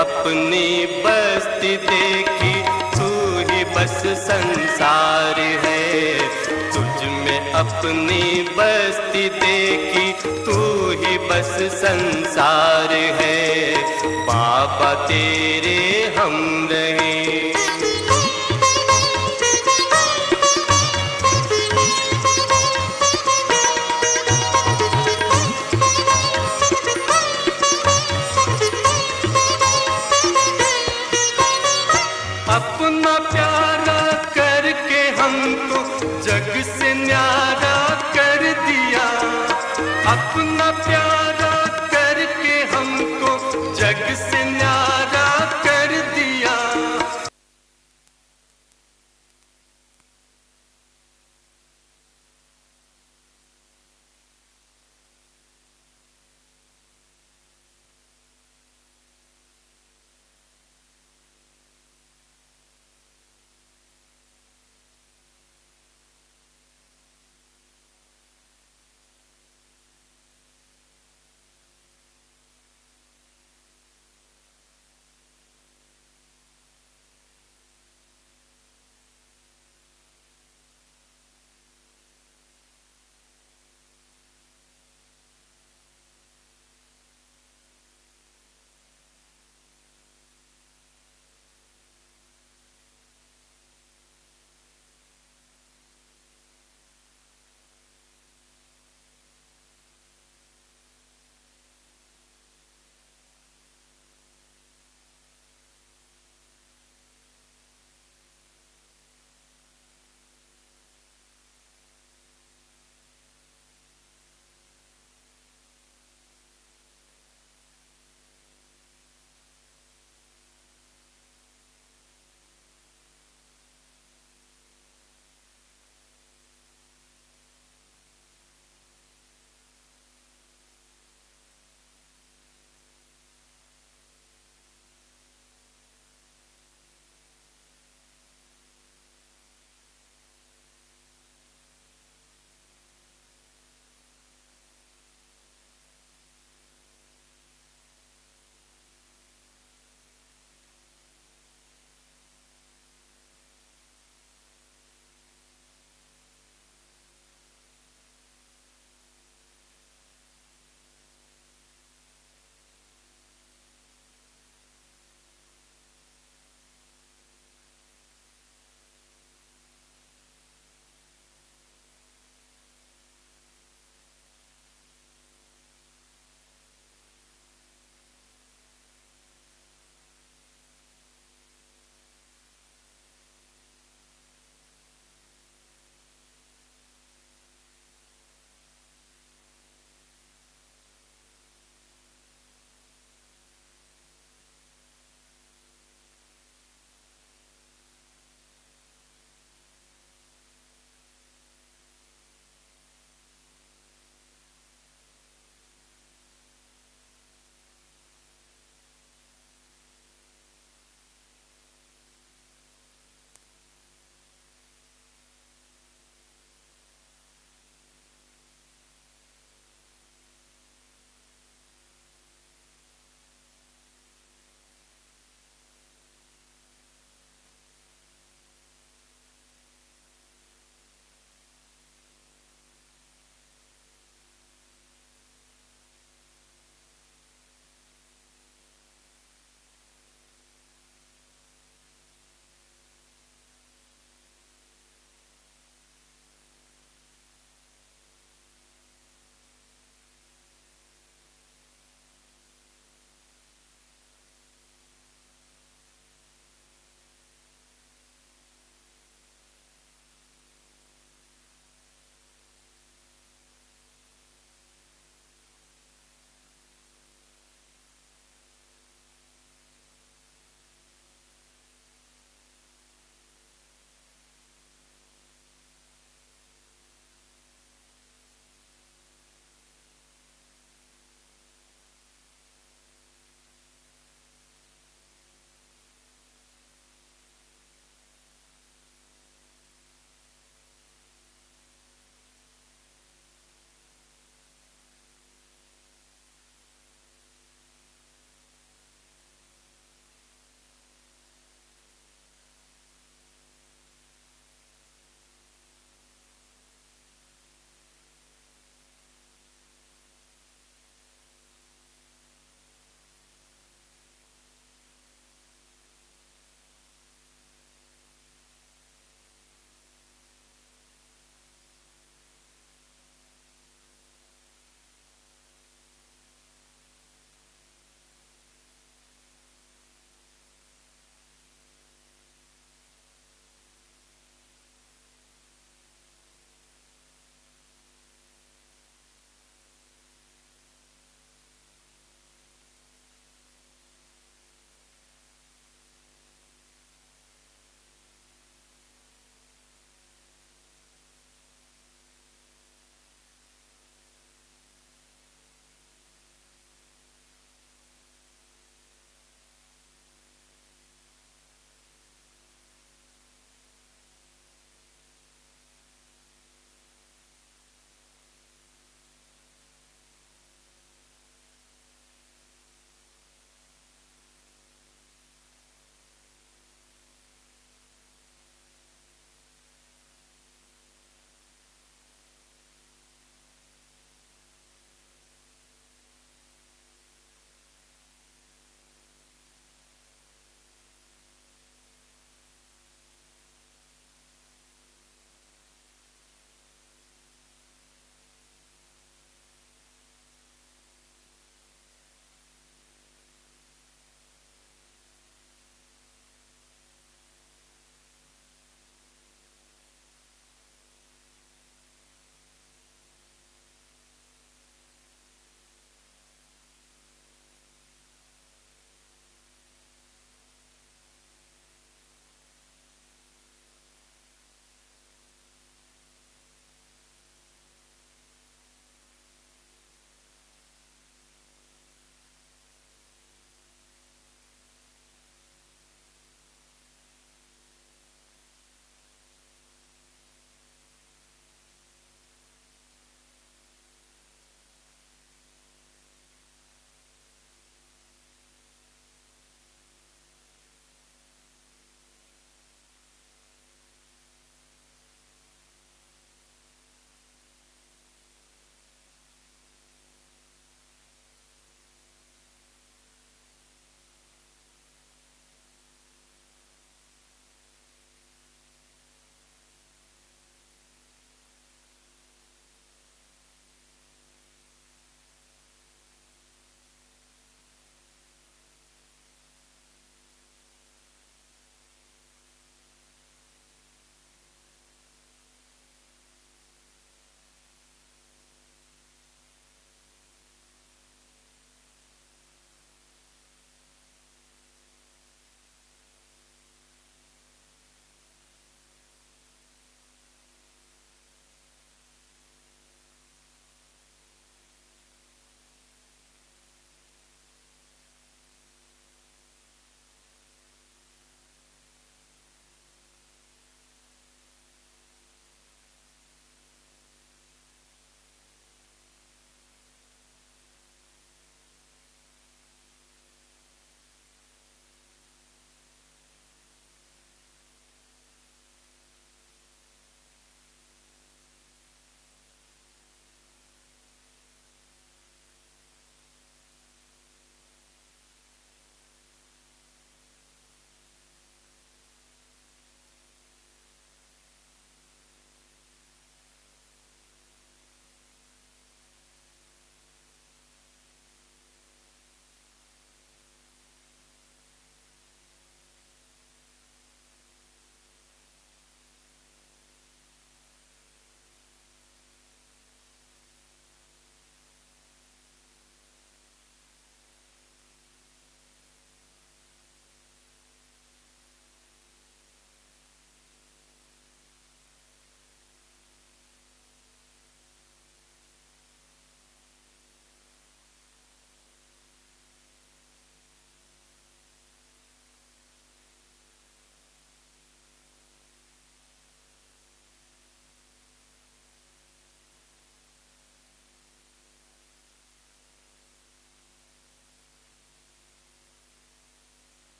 अपनी बस्ती देखी, तू ही बस संसार है। तुझ में अपनी बस्ती देखी, तू ही बस संसार है। बाबा तेरे हम रहे। अपना प्यारा करके हमको जग से न्यारा कर दिया। अपना प्यारा करके हमको जग से न्यारा कर दिया।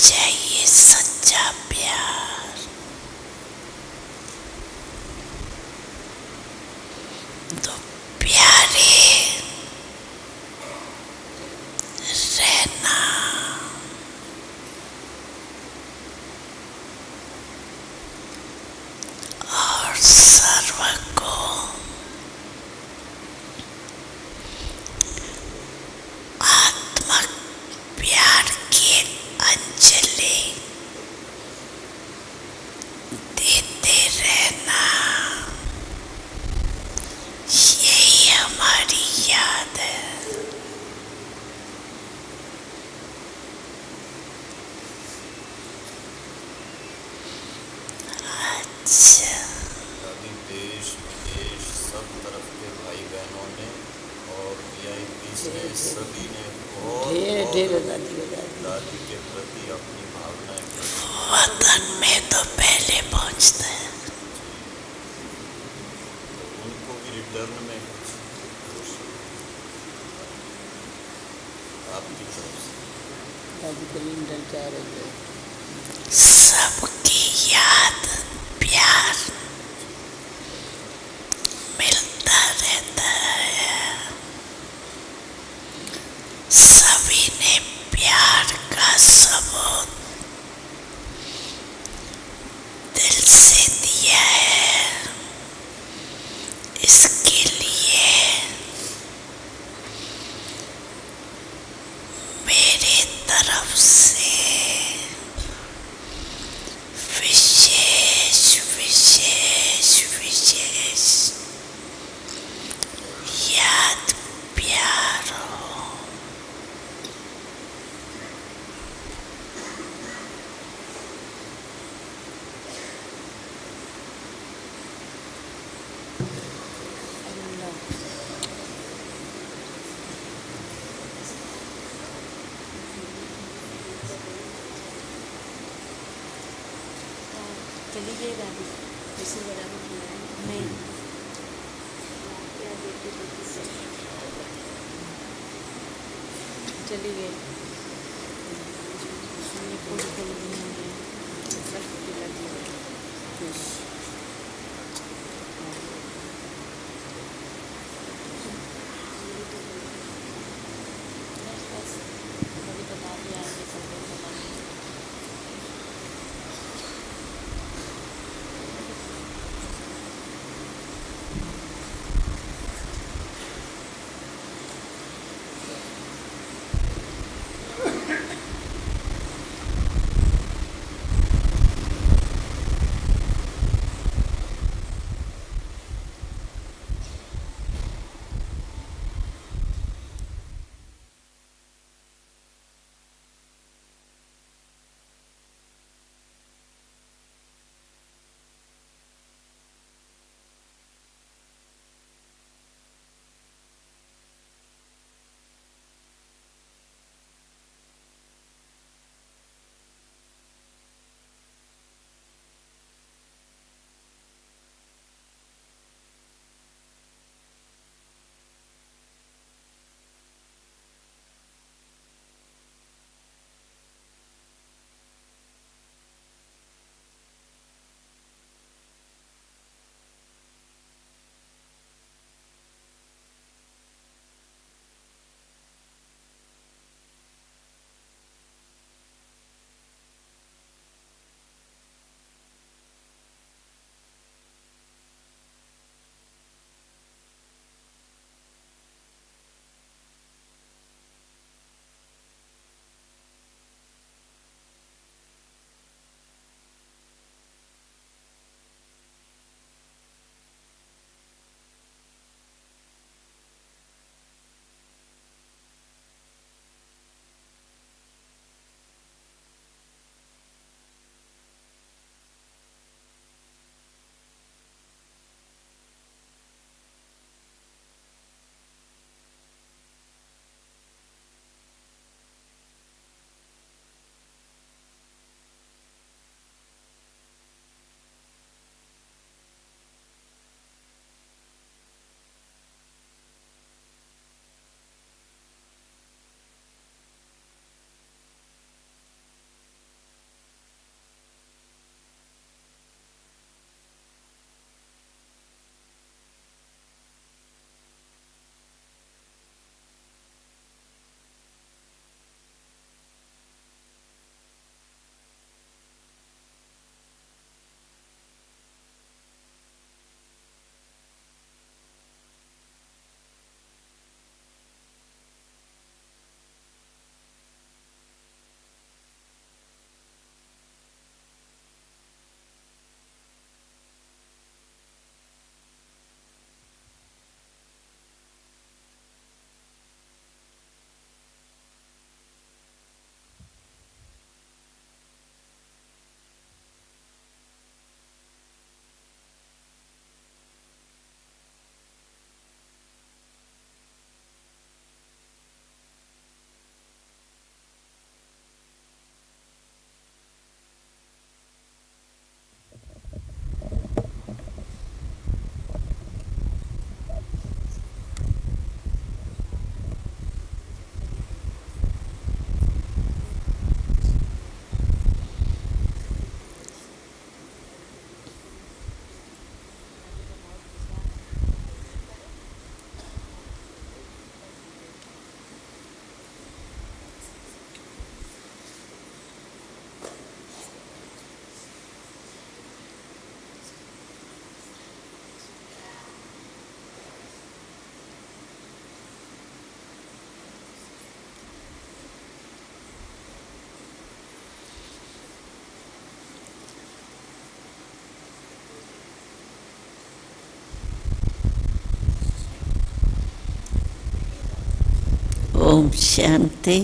चाहिए सच्चा प्यार, तो प्यारे रहना। और सर्व को आत्मक प्यार की अंजलि देते रहना। यही हमारी याद है। अच्छा, दादी देश विदेश सब तरफ के भाई बहनों ने और VIPs ने सभी ने बहुत दादी के प्रति अपनी भावनाएं प्रकट की। वतन में तो पहले पहुंचते हैं। तो उनको भी रिटर्न में कुछ आपकी तरफ से दादी करीम डल जा रही है। सबकी याद प्यार मिलता रहता है। सभी ने प्यार का सबूत दिल से दिया है। इसके लिए मेरे तरफ से विशेष विशेष विशेष याद प्यार हो। चली गई दादी इसी बराबर नहीं चली गई। ओम शांति।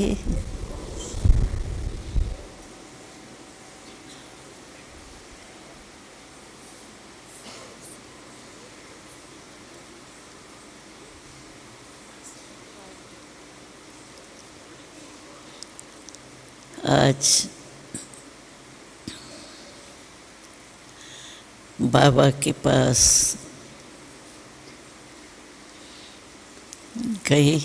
आज बाबा के पास गई।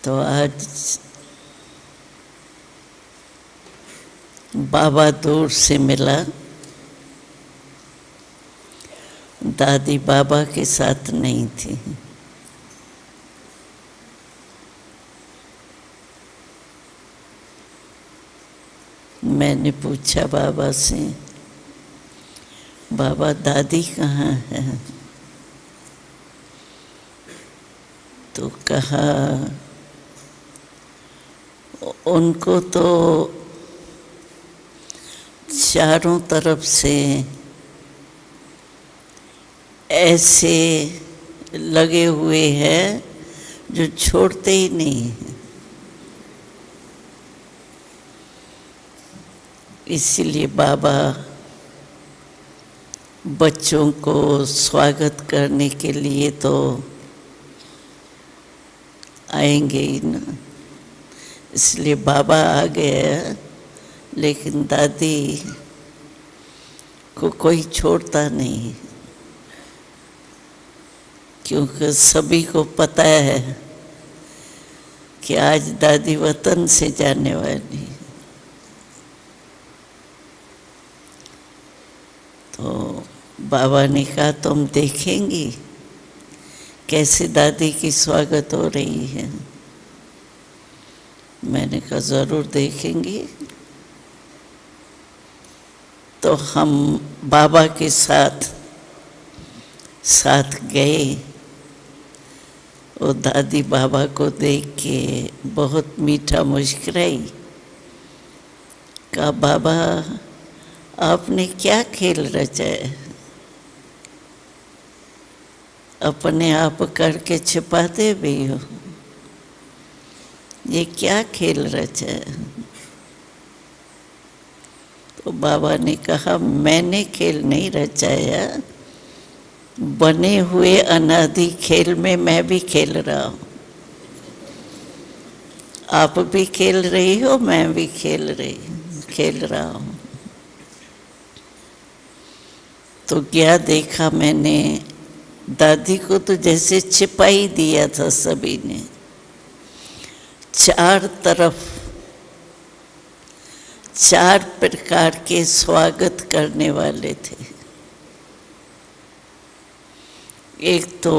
तो आज बाबा दूर से मिला, दादी बाबा के साथ नहीं थी। मैंने पूछा बाबा से, बाबा दादी कहाँ है? तो कहा उनको तो चारों तरफ से ऐसे लगे हुए हैं जो छोड़ते ही नहीं हैं। इसीलिए बाबा बच्चों को स्वागत करने के लिए तो आएंगे ही ना। इसलिए बाबा आ गया, लेकिन दादी को कोई छोड़ता नहीं, क्योंकि सभी को पता है कि आज दादी वतन से जाने वाली। तो बाबा ने कहा तुम देखेंगी कैसे दादी की स्वागत हो रही है। मैंने कहा ज़रूर देखेंगी। तो हम बाबा के साथ गए। वो दादी बाबा को देख के बहुत मीठा मुस्कुराई। कहा बाबा आपने क्या खेल रचा है? अपने आप करके छिपाते भी हो। ये क्या खेल रचा है? तो बाबा ने कहा मैंने खेल नहीं रचाया, बने हुए अनादि खेल में मैं भी खेल रहा हूँ। आप भी खेल रही हो, मैं भी खेल रहा हूँ। तो क्या देखा मैंने, दादी को तो जैसे छिपा ही दिया था सभी ने। चार तरफ चार प्रकार के स्वागत करने वाले थे। एक तो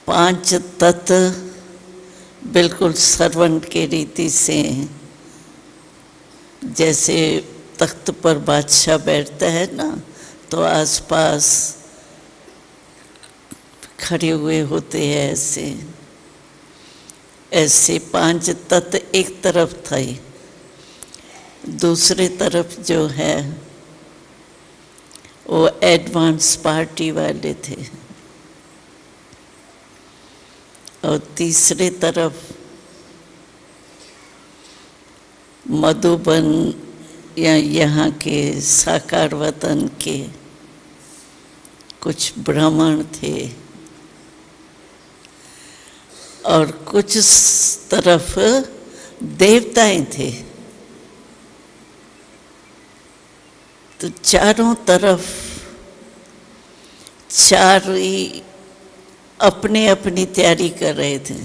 5 तत्व बिल्कुल श्रवण के रीति से, जैसे तख्त पर बादशाह बैठता है ना, तो आसपास खड़े हुए होते हैं ऐसे 5 तत्व एक तरफ थे। दूसरे तरफ जो है वो एडवांस पार्टी वाले थे, और तीसरे तरफ मधुबन या यहाँ के साकार वतन के कुछ ब्राह्मण थे, और कुछ तरफ देवताएं थे। तो चारों तरफ चार ही अपने अपनी तैयारी कर रहे थे।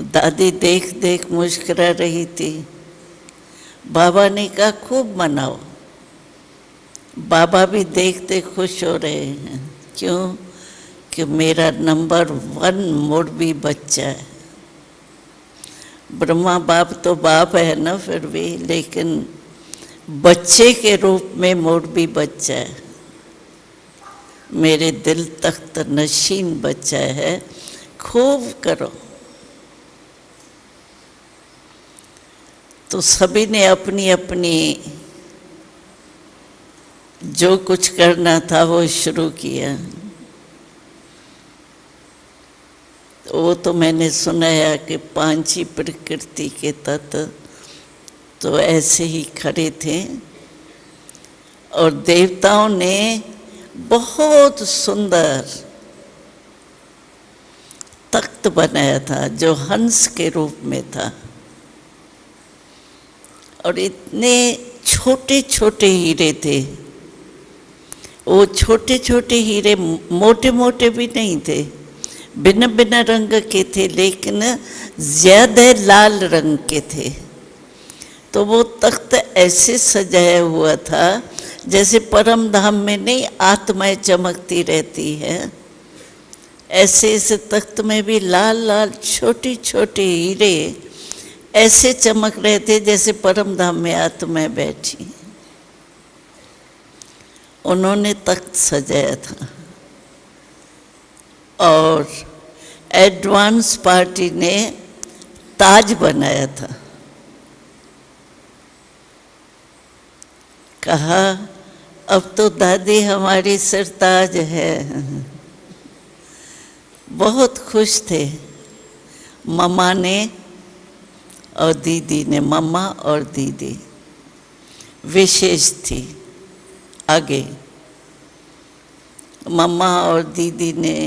दादी देख देख मुस्कुरा रही थी। बाबा ने कहा खूब मनाओ। बाबा भी देखते खुश हो रहे हैं। क्यों? कि मेरा नंबर 1 मोरबी बच्चा है। ब्रह्मा बाप तो बाप है ना फिर भी, लेकिन बच्चे के रूप में मोरबी बच्चा है। मेरे दिल तख्त नशीन बच्चा है। खूब करो। तो सभी ने अपनी अपनी जो कुछ करना था वो शुरू किया। वो तो मैंने सुनाया कि 5 ही प्रकृति के तत्व तो ऐसे ही खड़े थे, और देवताओं ने बहुत सुंदर तख्त बनाया था जो हंस के रूप में था, और इतने छोटे छोटे हीरे थे। वो छोटे छोटे हीरे मोटे मोटे भी नहीं थे, भिन्न भिन्न रंग के थे, लेकिन ज्यादा लाल रंग के थे। तो वो तख्त ऐसे सजाया हुआ था जैसे परम धाम में नहीं आत्माएं चमकती रहती है, ऐसे इस तख्त में भी लाल लाल छोटी छोटी हीरे ऐसे चमक रहे थे जैसे परम धाम में आत्माएं बैठी। उन्होंने तख्त सजाया था, और एडवांस पार्टी ने ताज बनाया था। कहा अब तो दादी हमारी सरताज है। बहुत खुश थे मम्मा ने और दीदी ने। मम्मा और दीदी विशेष थी। आगे मम्मा और दीदी ने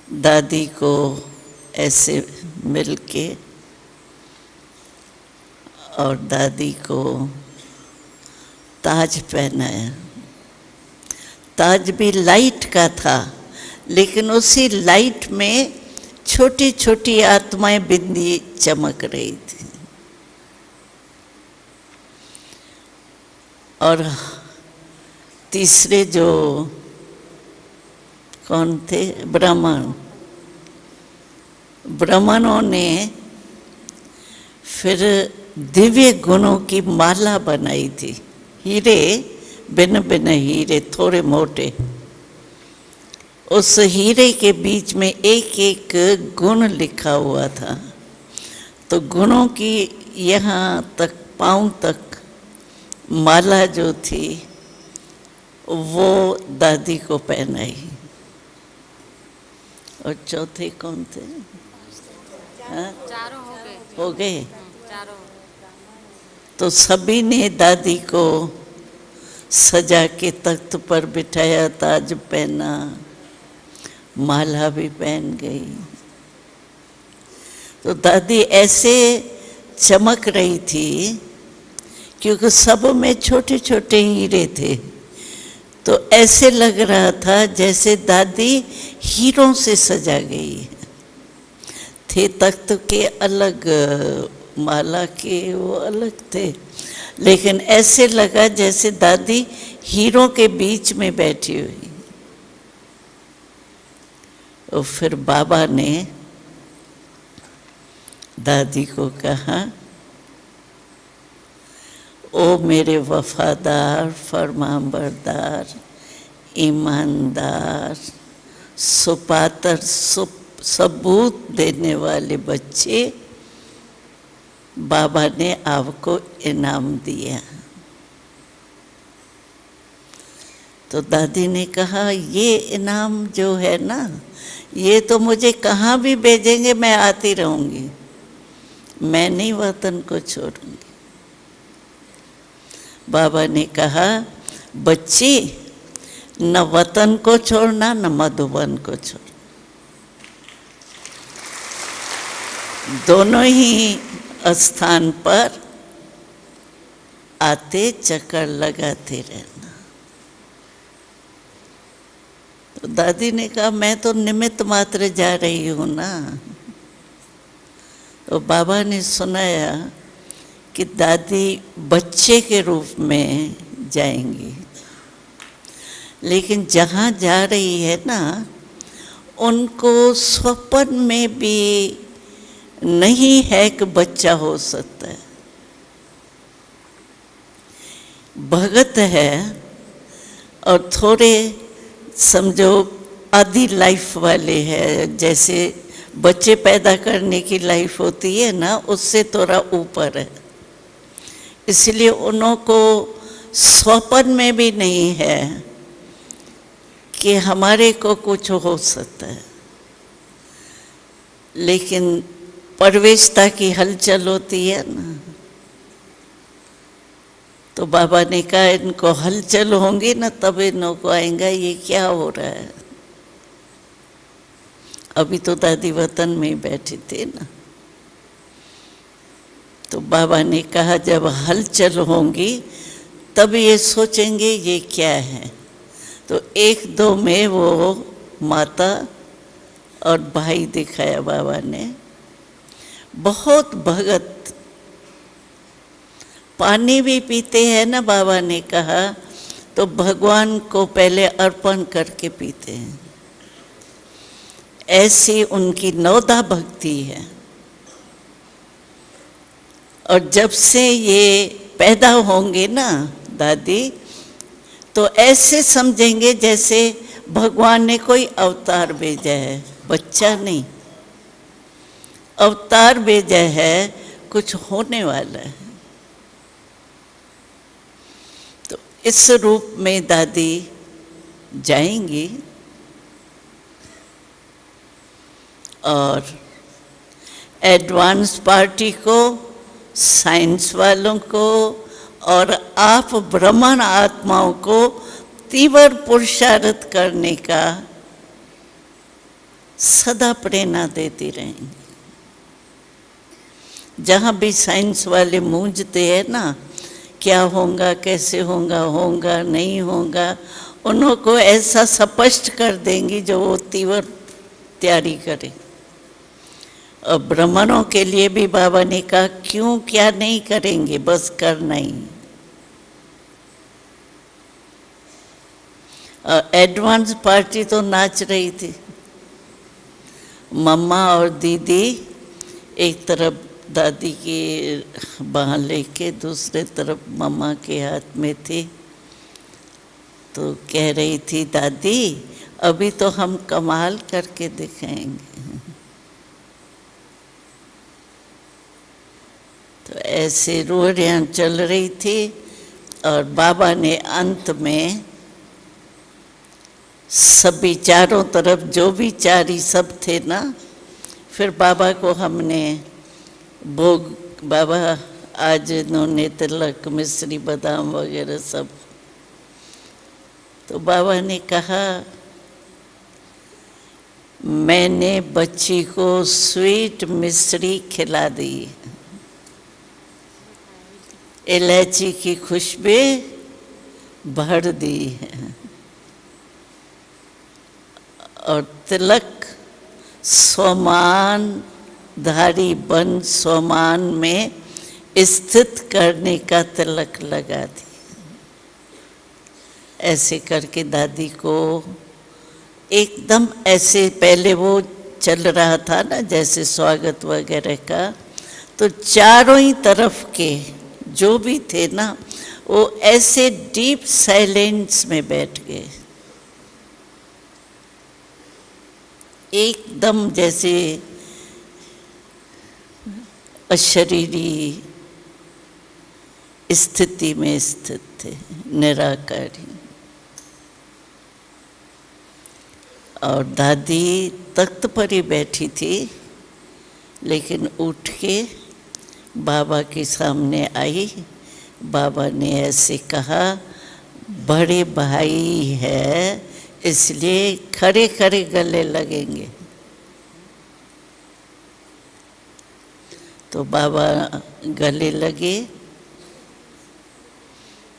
दादी को ऐसे मिलके और दादी को ताज पहनाया। ताज भी लाइट का था, लेकिन उसी लाइट में छोटी छोटी आत्माएं बिंदी चमक रही थी। और तीसरे जो कौन थे, ब्राह्मणों ने फिर दिव्य गुणों की माला बनाई थी। हीरे, भिन्न भिन्न हीरे, थोड़े मोटे। उस हीरे के बीच में एक एक गुण लिखा हुआ था। तो गुणों की यहाँ तक पाँव तक माला जो थी वो दादी को पहनाई। और चौथे कौन थे? चारों हो गए। चारों। तो सभी ने दादी को सजा के तख्त पर बिठाया, ताज पहना, माला भी पहन गई। तो दादी ऐसे चमक रही थी क्योंकि सब में छोटे छोटे हीरे थे। तो ऐसे लग रहा था जैसे दादी हीरों से सजा गई है। थे तख्त के अलग, माला के वो अलग थे, लेकिन ऐसे लगा जैसे दादी हीरों के बीच में बैठी हुई। और फिर बाबा ने दादी को कहा, ओ मेरे वफादार, फरमाबरदार, ईमानदार, सुपात्र, सबूत देने वाले बच्चे, बाबा ने आपको इनाम दिया। तो दादी ने कहा, ये इनाम जो है ना, ये तो मुझे कहाँ भी भेजेंगे मैं आती रहूँगी, मैं नहीं वतन को छोड़ूंगी। बाबा ने कहा, बच्ची, न वतन को छोड़ना न मधुबन को छोड़ना, दोनों ही स्थान पर आते चक्कर लगाते रहना। तो दादी ने कहा, मैं तो निमित्त मात्र जा रही हूँ ना। तो बाबा ने सुनाया कि दादी बच्चे के रूप में जाएंगी, लेकिन जहाँ जा रही है ना, उनको स्वप्न में भी नहीं है कि बच्चा हो सकता है। भगत है और थोड़े समझो आधी लाइफ वाले हैं, जैसे बच्चे पैदा करने की लाइफ होती है ना, उससे थोड़ा ऊपर है। इसलिए उनको स्वप्न में भी नहीं है कि हमारे को कुछ हो सकता है, लेकिन परवेशता की हलचल होती है ना, तो बाबा ने कहा इनको हलचल होंगी ना तब इनको को आएगा ये क्या हो रहा है। अभी तो दादी वतन में ही बैठी थी ना, तो बाबा ने कहा जब हलचल होंगी तब ये सोचेंगे ये क्या है। तो एक दो में वो माता और भाई दिखाया बाबा ने, बहुत भगत। पानी भी पीते हैं ना, बाबा ने कहा तो भगवान को पहले अर्पण करके पीते हैं, ऐसी उनकी नौदा भक्ति है। और जब से ये पैदा होंगे ना दादी, तो ऐसे समझेंगे जैसे भगवान ने कोई अवतार भेजा है, बच्चा नहीं, अवतार भेजा है, कुछ होने वाला है। तो इस रूप में दादी जाएंगी और एडवांस पार्टी को, साइंस वालों को और आप ब्राह्मण आत्माओं को तीव्र पुरुषार्थ करने का सदा प्रेरणा देती रहेंगी। जहाँ भी साइंस वाले मूंझते हैं ना, क्या होगा, कैसे होगा, होगा नहीं होगा, उनको ऐसा स्पष्ट कर देंगी जो वो तीव्र तैयारी करे। और ब्राह्मणों के लिए भी बाबा ने कहा क्यों क्या नहीं करेंगे, बस करना ही। एडवांस पार्टी तो नाच रही थी, मम्मा और दीदी एक तरफ दादी की बाँह लेके दूसरे तरफ मम्मा के हाथ में थी। तो कह रही थी दादी अभी तो हम कमाल करके दिखाएंगे। तो ऐसे रोटियाँ चल रही थी और बाबा ने अंत में सभी चारों तरफ जो भी चारी सब थे ना, फिर बाबा को हमने भोग, बाबा आज इन्होंने तिलक मिश्री बादाम वगैरह सब, तो बाबा ने कहा मैंने बच्ची को स्वीट मिश्री खिला दी, इलायची की खुशबू भर दी है और तिलक सोमान धारी बन सोमान में स्थित करने का तिलक लगा दी। ऐसे करके दादी को एकदम ऐसे, पहले वो चल रहा था ना जैसे स्वागत वगैरह का, तो चारों ही तरफ के जो भी थे ना वो ऐसे डीप साइलेंस में बैठ गए, एकदम जैसे अशरीरी स्थिति में स्थित थे, निराकारी। और दादी तख्त पर ही बैठी थी, लेकिन उठ के बाबा के सामने आई। बाबा ने ऐसे कहा बड़े भाई है इसलिए खड़े खड़े गले लगेंगे। तो बाबा गले लगे,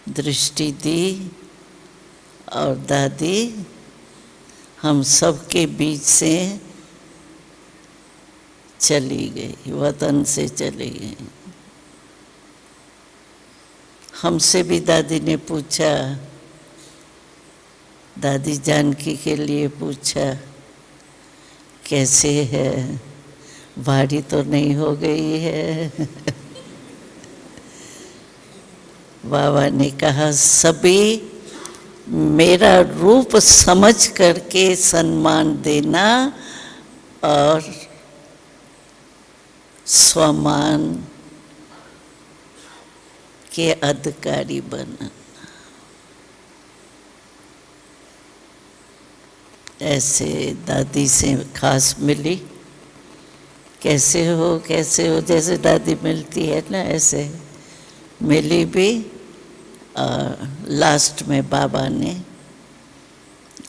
दृष्टि दी और दादी हम सबके बीच से चली गई, वतन से चली गई। हमसे भी दादी ने पूछा, दादी जानकी के लिए पूछा कैसे है, भारी तो नहीं हो गई है। बाबा ने कहा सभी मेरा रूप समझ करके सम्मान देना और स्वमान के अधिकारी बनना। ऐसे दादी से खास मिली। कैसे हो जैसे दादी मिलती है ना, ऐसे मिली भी। और लास्ट में बाबा ने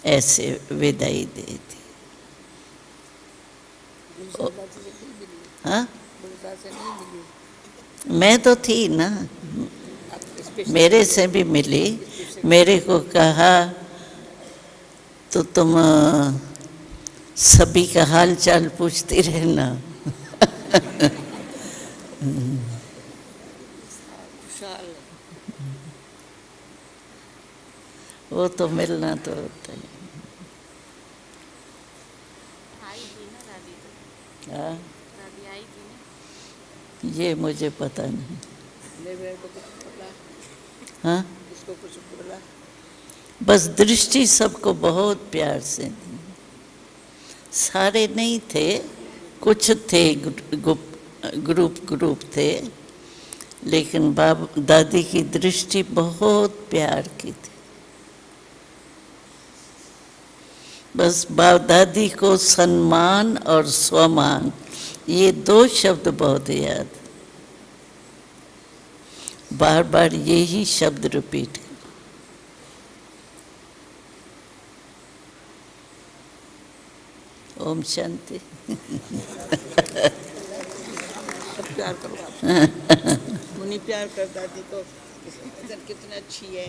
ऐसे विदाई दे दी। हाँ, से नहीं मिली। मैं तो थी ना, मेरे से भी मिली। मेरे को कहा तो तुम सभी का हाल चाल पूछती रहना। खुशहाल वो तो मिलना तो होता है। आई थी ना दादी, तो हाँ, दादी आई थी ना। ये मुझे पता नहीं। मेरे को कुछ बोला, हाँ, इसको कुछ बोला। बस दृष्टि सबको बहुत प्यार से दी। सारे नहीं थे, कुछ थे, ग्रुप थे, लेकिन दादी की दृष्टि बहुत प्यार की थी। बस दादी को सम्मान और स्वमान, ये दो शब्द बहुत याद। बार बार यही शब्द रिपीट। ओम शांति। सब प्यार करो आप। मुनि प्यार कर दादी को, कितनी अच्छी है।